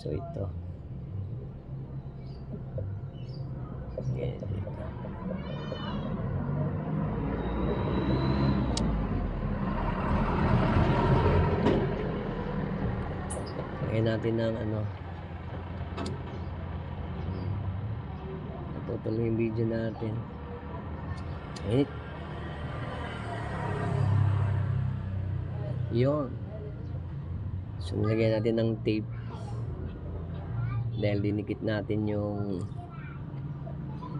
So ito. Okay, dito. Lagyan natin ng ano. Natutuloy yung video natin. Wait. Yun. So nilagyan natin ng tape. Dahil dinikit natin yung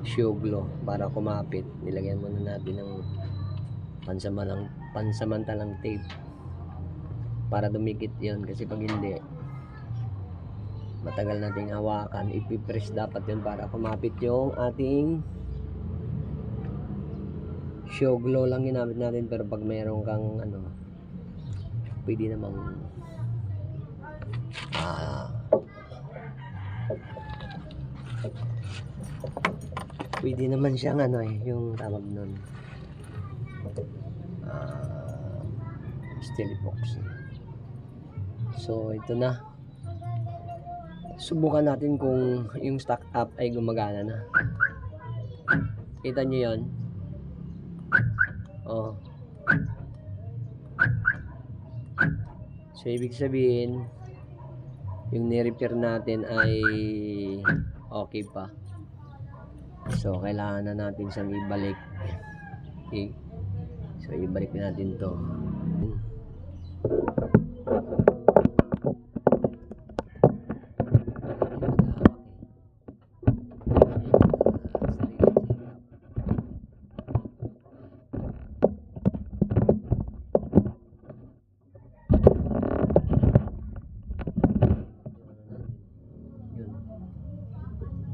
show glue para kumapit. Nilagyan muna natin ng pansamantalang tape para dumikit yun, kasi pag hindi matagal nating hawakan. Ipipress dapat yun para kumapit yung ating show glue lang ginamit natin. Pero pag meron kang ano, pwede namang pwede naman siyang ano yung tawag nun, steel epoxy. So ito na, subukan natin kung yung stock up ay gumagana na. Kita nyo yun? Oh. So ibig sabihin yung ni-repair natin ay okay pa. So kailangan na natin siyang ibalik. Okay. So ibalik natin to.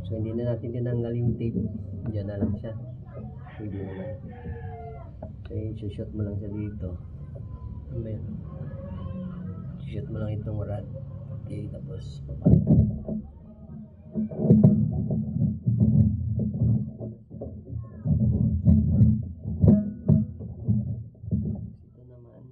So hindi na natin tinanggal yung tape. Diyan na lang siya. Pwede naman. So i-shoot mo lang siya dito. Amen. Shoot mo lang itong rod. Okay, tapos papasok. Ito naman.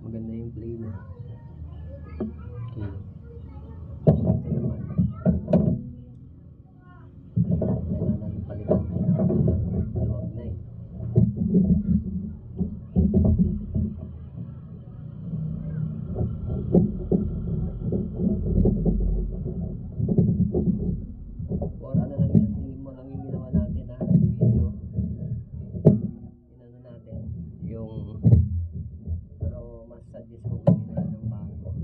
Maganda yung play na. Okay. Ito naman. Kailangan palitan na. Dalawag na eh. Or ano lang yan, tingin mo lang yung ginawa natin ha, video. Inano natin yung, pero mas suggest ko kung ginawa ng bago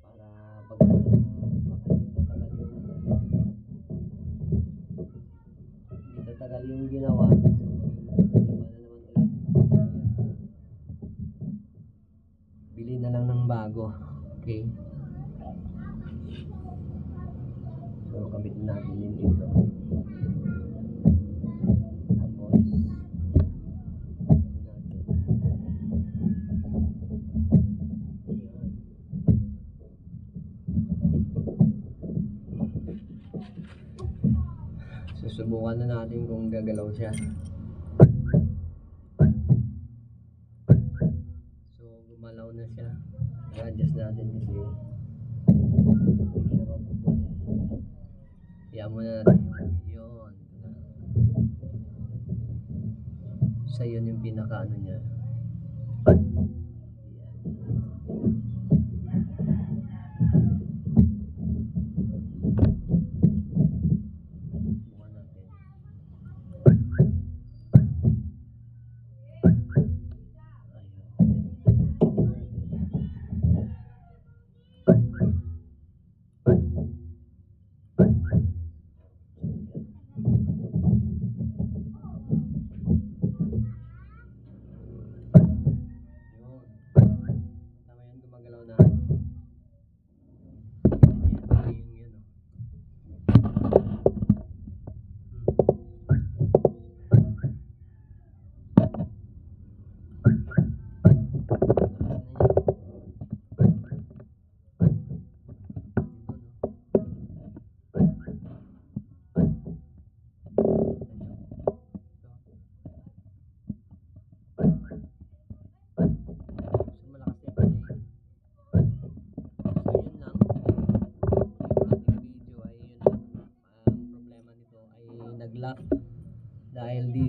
para pag baka hindi tatagal yung ginawa. So iba na naman ulit. Bili na lang ng bago. Okay. So kabit natin din dito. Tapos susubukan na natin kung gagalaw siya. So gumalaw na siya. I-adjust natin kasi iyan mo na natin yun. So yun yung pinaka ano niya.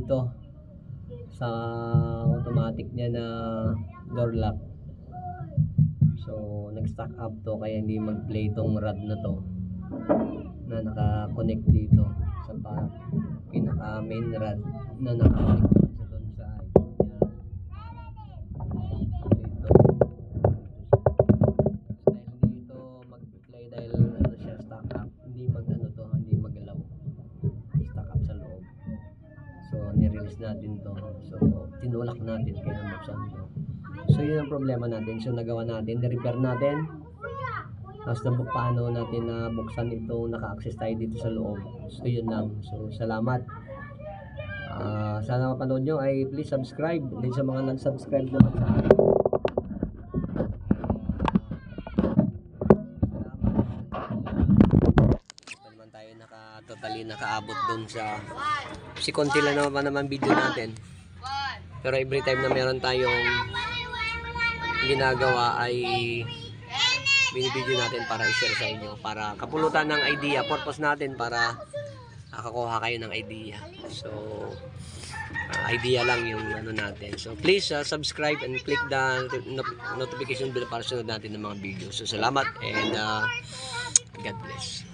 dito sa automatic niya na door lock. So nag-stack up to kaya hindi mag-play tong rod na to na naka-connect dito sa pinaka main rod na naka-connect doon sa yan. Dito mag-play dahil ano siya, stack up, hindi hindi magalaw, stack up sa loob. So ni-release natin to, so tinulak natin kaya nabuksan to. So yun ang problema natin. So nagawa natin, ni-repair natin, tapos paano natin na buksan ito, naka-access tayo dito sa loob. So yun lang. So salamat. Sana mapanood nyo ay please subscribe din sa mga nag-subscribe naman sa akin. Naman tayo totally nakaabot dun sa si konti lang naman video natin. Pero every time na meron tayong ginagawa ay binibideo natin para i-share sa inyo, para kapulutan ng idea, purpose natin para makakuha kayo ng idea. So idea lang yung ano natin. So please subscribe and click the notification bell para sunod natin ng mga video. So salamat and God bless.